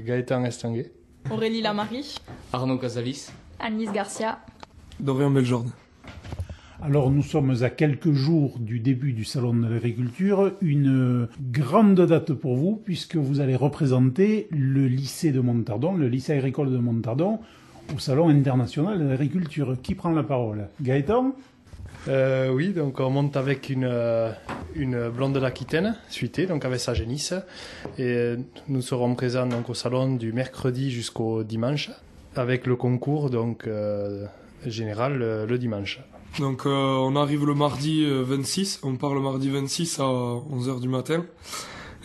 Gaëtan Estanguet. Aurélie Lamarie. Arnaud Casalis. Annelise Garcia. Dorian Beljorn. Alors nous sommes à quelques jours du début du Salon de l'Agriculture, une grande date pour vous puisque vous allez représenter le lycée de Montardon, le lycée agricole de Montardon, au Salon international de l'Agriculture. Qui prend la parole? Gaëtan? Oui, donc on monte avec une blonde de l'Aquitaine, suitée, donc avec sa génisse. Et nous serons présents donc, au salon du mercredi jusqu'au dimanche, avec le concours donc, général le dimanche. Donc on arrive le mardi 26, on part le mardi 26 à 11h du matin.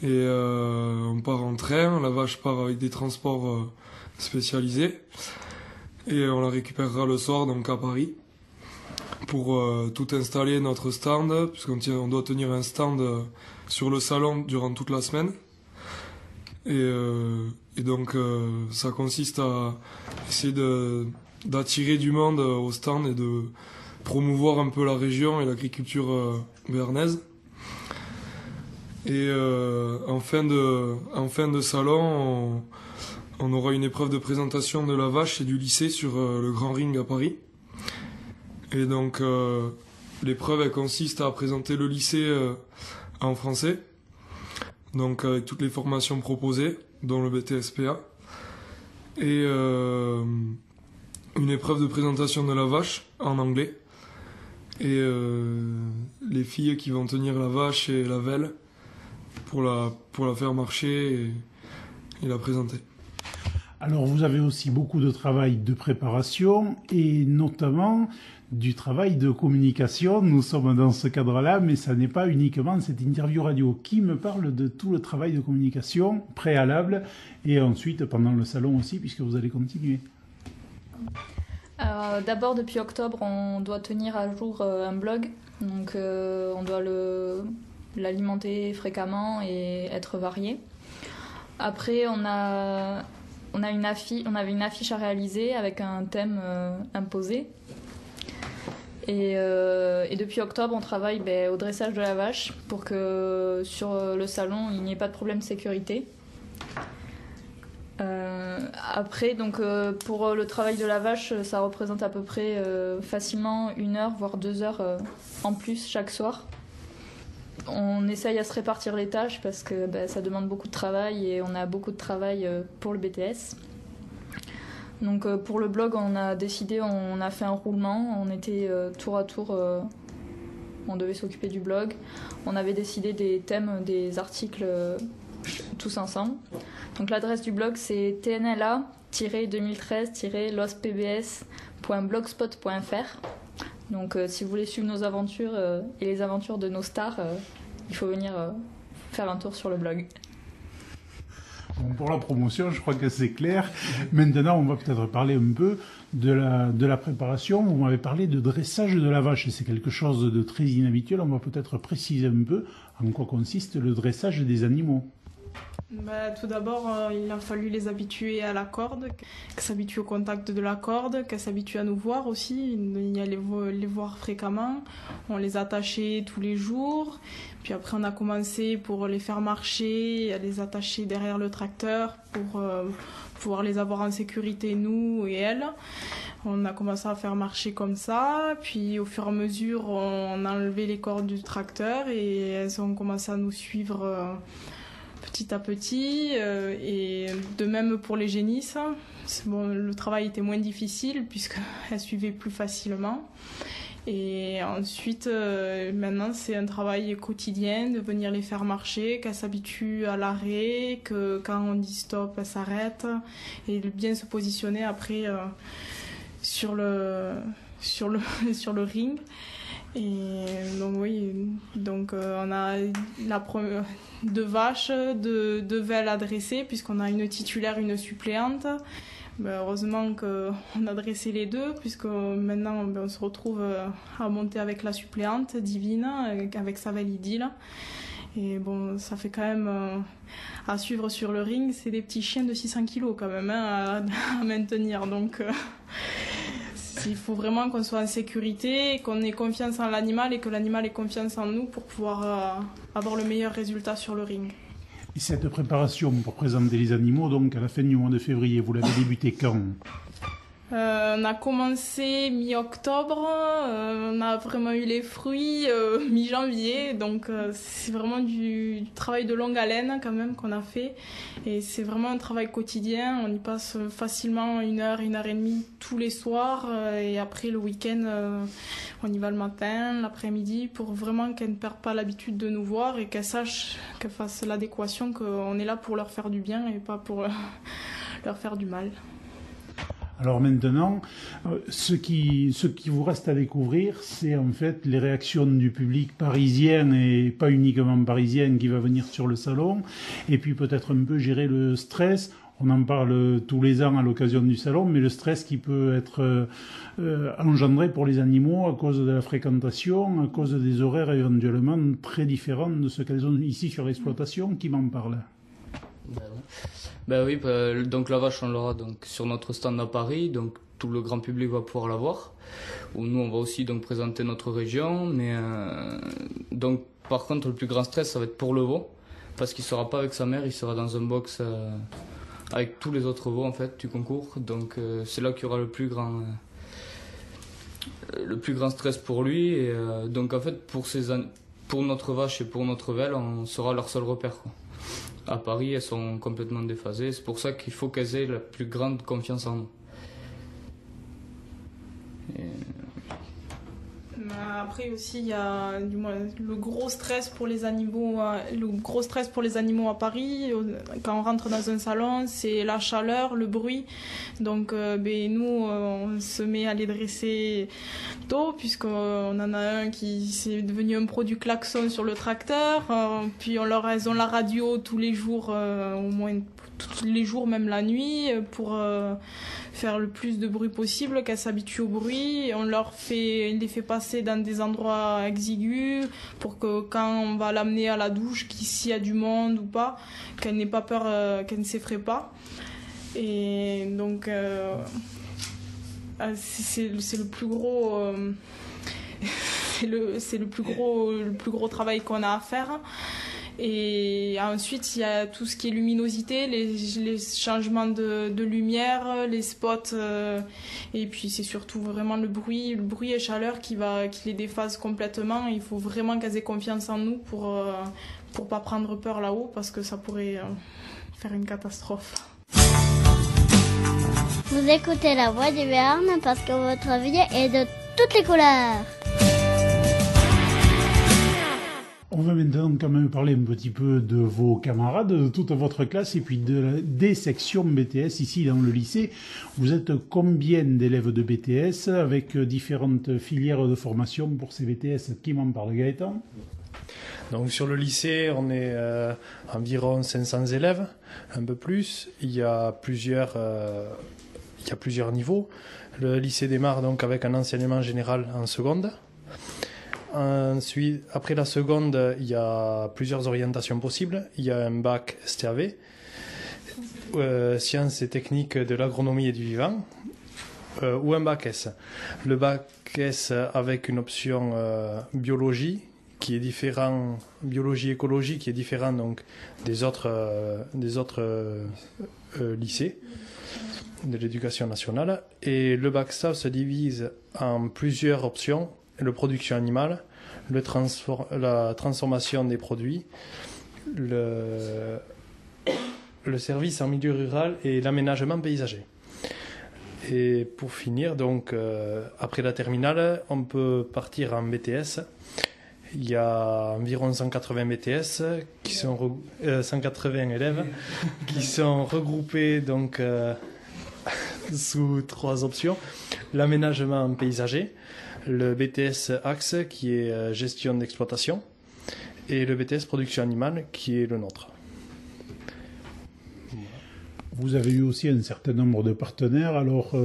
Et on part en train, la vache part avec des transports spécialisés. Et on la récupérera le soir donc à Paris. Pour tout installer notre stand, puisqu'on doit tenir un stand sur le salon durant toute la semaine. Et donc ça consiste à essayer d'attirer du monde au stand et de promouvoir un peu la région et l'agriculture béarnaise. Et en fin de salon, on aura une épreuve de présentation de la vache et du lycée sur le Grand Ring à Paris. Et donc, l'épreuve, elle consiste à présenter le lycée en français, donc avec toutes les formations proposées, dont le BTSPA, et une épreuve de présentation de la vache en anglais, et les filles qui vont tenir la vache et la velle pour la faire marcher et la présenter. Alors vous avez aussi beaucoup de travail de préparation et notamment du travail de communication. Nous sommes dans ce cadre-là, mais ça n'est pas uniquement cette interview radio. Qui me parle de tout le travail de communication préalable et ensuite pendant le salon aussi, puisque vous allez continuer? D'abord, depuis octobre, on doit tenir à jour un blog. Donc on doit l'alimenter fréquemment et être varié. Après, on avait une affiche à réaliser avec un thème imposé. Et depuis octobre, on travaille au dressage de la vache pour que sur le salon, il n'y ait pas de problème de sécurité. Après, donc, pour le travail de la vache, ça représente à peu près facilement 1 heure, voire 2 heures en plus chaque soir. On essaye à se répartir les tâches parce que ça demande beaucoup de travail et on a beaucoup de travail pour le BTS. Donc pour le blog, on a fait un roulement, on était tour à tour, on devait s'occuper du blog. On avait décidé des thèmes, des articles tous ensemble. Donc l'adresse du blog c'est tnla-2013-lospbs.blogspot.fr. Donc si vous voulez suivre nos aventures et les aventures de nos stars, il faut venir faire un tour sur le blog. Bon, pour la promotion, je crois que c'est clair. Maintenant, on va peut-être parler un peu de la préparation. Vous m'avez parlé de dressage de la vache. C'est quelque chose de très inhabituel. On va peut-être préciser un peu en quoi consiste le dressage des animaux. Tout d'abord, il a fallu les habituer à la corde, qu'elles s'habituent au contact de la corde, qu'elles s'habituent à nous voir aussi, il y a les voir fréquemment. On les attachait tous les jours, puis après on a commencé pour les faire marcher, à les attacher derrière le tracteur pour pouvoir les avoir en sécurité, nous et elles. On a commencé à faire marcher comme ça, puis au fur et à mesure on a enlevé les cordes du tracteur et elles ont commencé à nous suivre petit à petit, et de même pour les génisses. Le travail était moins difficile puisqu'elles suivaient plus facilement. Et ensuite, maintenant, c'est un travail quotidien de venir les faire marcher, qu'elles s'habituent à l'arrêt, que quand on dit stop, elles s'arrêtent, et de bien se positionner après sur le ring. Et donc oui, on a deux vaches, deux velles à dresser puisqu'on a une titulaire, une suppléante. Heureusement qu'on a dressé les deux puisque maintenant on se retrouve à monter avec la suppléante Divine, avec sa velle Idylle. Et bon, ça fait quand même à suivre sur le ring, c'est des petits chiens de 600 kilos quand même à maintenir. Donc il faut vraiment qu'on soit en sécurité, qu'on ait confiance en l'animal et que l'animal ait confiance en nous pour pouvoir avoir le meilleur résultat sur le ring. Et cette préparation pour présenter les animaux, donc à la fin du mois de février, vous l'avez débuté quand? On a commencé mi-octobre, on a vraiment eu les fruits mi-janvier, donc c'est vraiment du travail de longue haleine quand même qu'on a fait, et c'est vraiment un travail quotidien. On y passe facilement 1 heure, 1 heure et demie tous les soirs, et après le week-end on y va le matin, l'après-midi, pour vraiment qu'elles ne perdent pas l'habitude de nous voir et qu'elles sachent, qu'elles fassent l'adéquation qu'on est là pour leur faire du bien et pas pour leur faire du mal. Alors maintenant, ce qui vous reste à découvrir, c'est en fait les réactions du public parisien et pas uniquement parisien qui va venir sur le salon, et puis peut-être un peu gérer le stress. On en parle tous les ans à l'occasion du salon, mais le stress qui peut être engendré pour les animaux à cause de la fréquentation, à cause des horaires éventuellement très différents de ce qu'elles ont ici sur l'exploitation. Qui m'en parle? Oui, donc la vache on l'aura donc sur notre stand à Paris, donc tout le grand public va pouvoir la voir. Nous on va aussi donc présenter notre région, mais donc par contre le plus grand stress ça va être pour le veau, parce qu'il sera pas avec sa mère, il sera dans un box avec tous les autres veaux en fait du concours, donc c'est là qu'il y aura le plus grand stress pour lui, et donc en fait pour notre vache et pour notre velle on sera leur seul repère, quoi. À Paris, elles sont complètement déphasées. C'est pour ça qu'il faut qu'elles aient la plus grande confiance en nous. Après aussi, il y a du moins le gros stress pour les animaux. Le gros stress pour les animaux à Paris, quand on rentre dans un salon, c'est la chaleur, le bruit. Donc, nous, on se met à les dresser tôt, puisqu'on en a un qui s'est devenu un produit klaxon sur le tracteur. Puis elles ont la radio tous les jours, au moins tous les jours, même la nuit, pour faire le plus de bruit possible, qu'elles s'habituent au bruit. On les fait passer dans des endroits exigus pour que quand on va l'amener à la douche, s'il y a du monde ou pas, qu'elle n'ait pas peur, qu'elle ne s'effraie pas. Et donc c'est le plus gros c'est le plus gros travail qu'on a à faire. Et ensuite, il y a tout ce qui est luminosité, les changements de lumière, les spots, et puis c'est surtout vraiment le bruit et chaleur qui les déphase complètement. Il faut vraiment qu'elles aient confiance en nous pour pas prendre peur là-haut, parce que ça pourrait faire une catastrophe. Vous écoutez la voix du Béarn parce que votre vie est de toutes les couleurs. On va maintenant quand même parler un petit peu de vos camarades, de toute votre classe et puis des sections BTS ici dans le lycée. Vous êtes combien d'élèves de BTS avec différentes filières de formation pour ces BTS? Qui m'en parle, Gaëtan? Donc sur le lycée, on est environ 500 élèves, un peu plus. Il y a plusieurs niveaux. Le lycée démarre donc avec un enseignement général en seconde. Ensuite, après la seconde, il y a plusieurs orientations possibles. Il y a un bac STAV, sciences et techniques de l'agronomie et du vivant, ou un bac S. Le bac S avec une option biologie qui est différent, biologie-écologie qui est différent donc des autres lycées de l'éducation nationale. Et le bac STAV se divise en plusieurs options. La production animale, la transformation des produits, le service en milieu rural et l'aménagement paysager. Et pour finir, donc, après la terminale, on peut partir en BTS. Il y a environ 180 BTS, 180 élèves, qui sont regroupés donc, sous 3 options. L'aménagement paysager, le BTS Axe qui est gestion d'exploitation et le BTS production animale qui est le nôtre. Vous avez eu aussi un certain nombre de partenaires, alors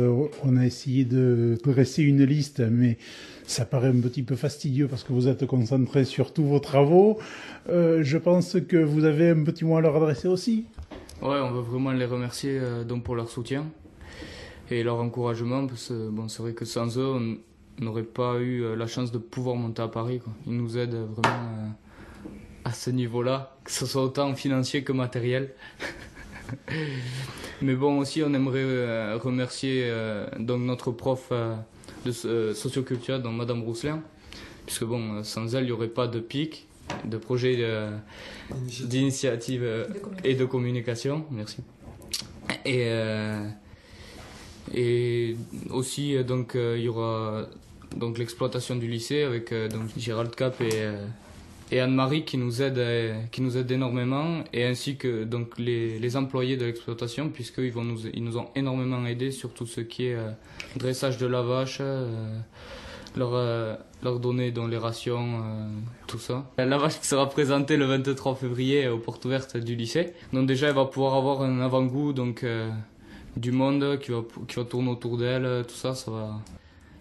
on a essayé de dresser une liste, mais ça paraît un petit peu fastidieux parce que vous êtes concentré sur tous vos travaux. Je pense que vous avez un petit mot à leur adresser aussi. Ouais, on veut vraiment les remercier donc pour leur soutien et leur encouragement, parce que c'est vrai que sans eux, on n'aurait pas eu la chance de pouvoir monter à Paris, quoi. Ils nous aident vraiment à ce niveau-là, que ce soit autant financier que matériel. Mais bon, aussi, on aimerait remercier donc notre prof de socioculture, donc Madame Rousselin, puisque bon, sans elle, il n'y aurait pas de PIC, de projet d'initiative et de communication. Merci. Et aussi, donc, il y aura donc l'exploitation du lycée avec donc Gérald Cap et Anne-Marie qui nous aident énormément, et ainsi que donc les employés de l'exploitation, puisqu'ils ils nous ont énormément aidés sur tout ce qui est dressage de la vache, leur donner dans les rations, tout ça. La vache qui sera présentée le 23 février aux portes ouvertes du lycée. Donc déjà, elle va pouvoir avoir un avant-goût donc du monde qui va tourner autour d'elle, tout ça, ça va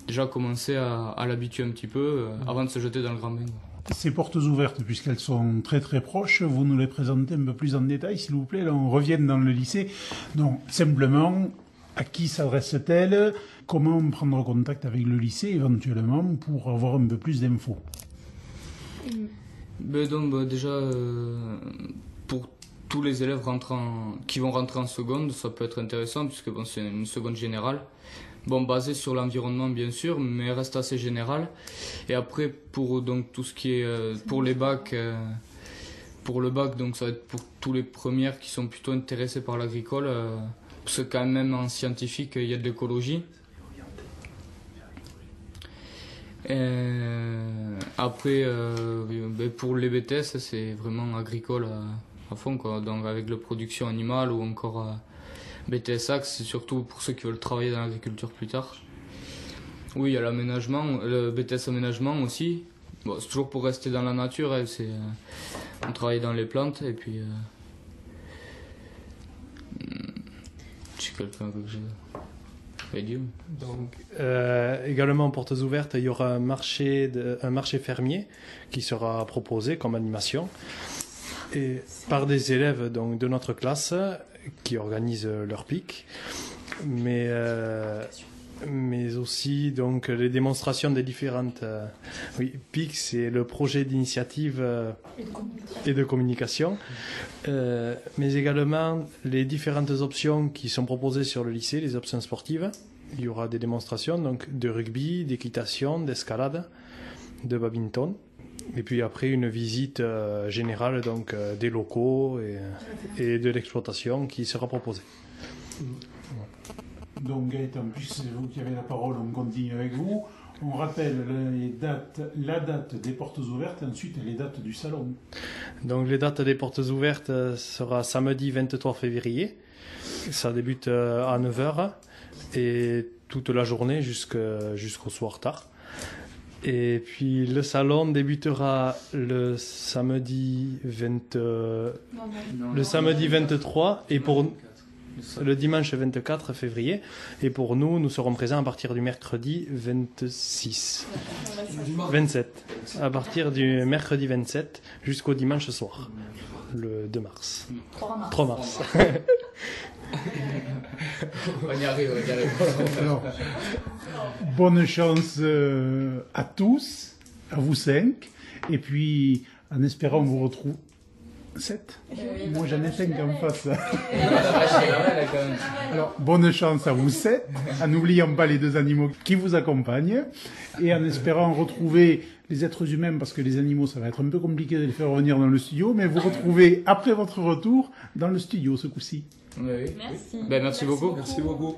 déjà commencer à l'habituer un petit peu avant de se jeter dans le grand bain. Ces portes ouvertes, puisqu'elles sont très très proches, vous nous les présentez un peu plus en détail, s'il vous plaît. Là, on revient dans le lycée. Donc, simplement, à qui s'adresse-t-elle? Comment prendre contact avec le lycée, éventuellement, pour avoir un peu plus d'infos? Donc, déjà, pour tous les élèves qui vont rentrer en seconde, ça peut être intéressant, puisque bon, c'est une seconde générale. Bon, basé sur l'environnement bien sûr, mais reste assez général. Et après, pour donc tout ce qui est pour les bacs, pour le bac, donc ça va être pour tous les premières qui sont plutôt intéressés par l'agricole, parce que quand même en scientifique, il y a de l'écologie. Après, pour les BTS, c'est vraiment agricole à fond, quoi. Donc avec la production animale ou encore BTS Axe, c'est surtout pour ceux qui veulent travailler dans l'agriculture plus tard. Oui, il y a l'aménagement, le BTS aménagement aussi. Bon, c'est toujours pour rester dans la nature, hein, on travaille dans les plantes et puis... J'ai quelqu'un que j'ai dit. Donc, également portes ouvertes, il y aura un marché fermier qui sera proposé comme animation et par des élèves donc, de notre classe qui organisent leur pic, mais aussi donc les démonstrations des différentes PIC, c'est le projet d'initiative et de communication, mais également les différentes options qui sont proposées sur le lycée, les options sportives. Il y aura des démonstrations donc de rugby, d'équitation, d'escalade, de badminton. Et puis après une visite générale donc des locaux et de l'exploitation qui sera proposée. Donc Gaëtan, puisque c'est vous qui avez la parole, on continue avec vous. On rappelle la date des portes ouvertes et ensuite les dates du salon. Donc les dates des portes ouvertes sera samedi 23 février. Ça débute à 9h et toute la journée jusqu'au soir tard. Et puis le salon débutera le samedi 23 et pour le dimanche 24 février. Et pour nous serons présents à partir du mercredi 27. À partir du mercredi 27 jusqu'au dimanche soir, le 2 mars. 3 mars. On y arrive. Alors, bonne chance à tous, à vous 5, et puis en espérant vous retrouver. 7 Moi j'en ai 5 en face. Alors, bonne chance à vous 7, en n'oubliant pas les 2 animaux qui vous accompagnent, et en espérant retrouver les êtres humains, parce que les animaux ça va être un peu compliqué de les faire revenir dans le studio, mais vous retrouvez après votre retour dans le studio ce coup-ci. Oui. Merci. Merci beaucoup. Merci beaucoup.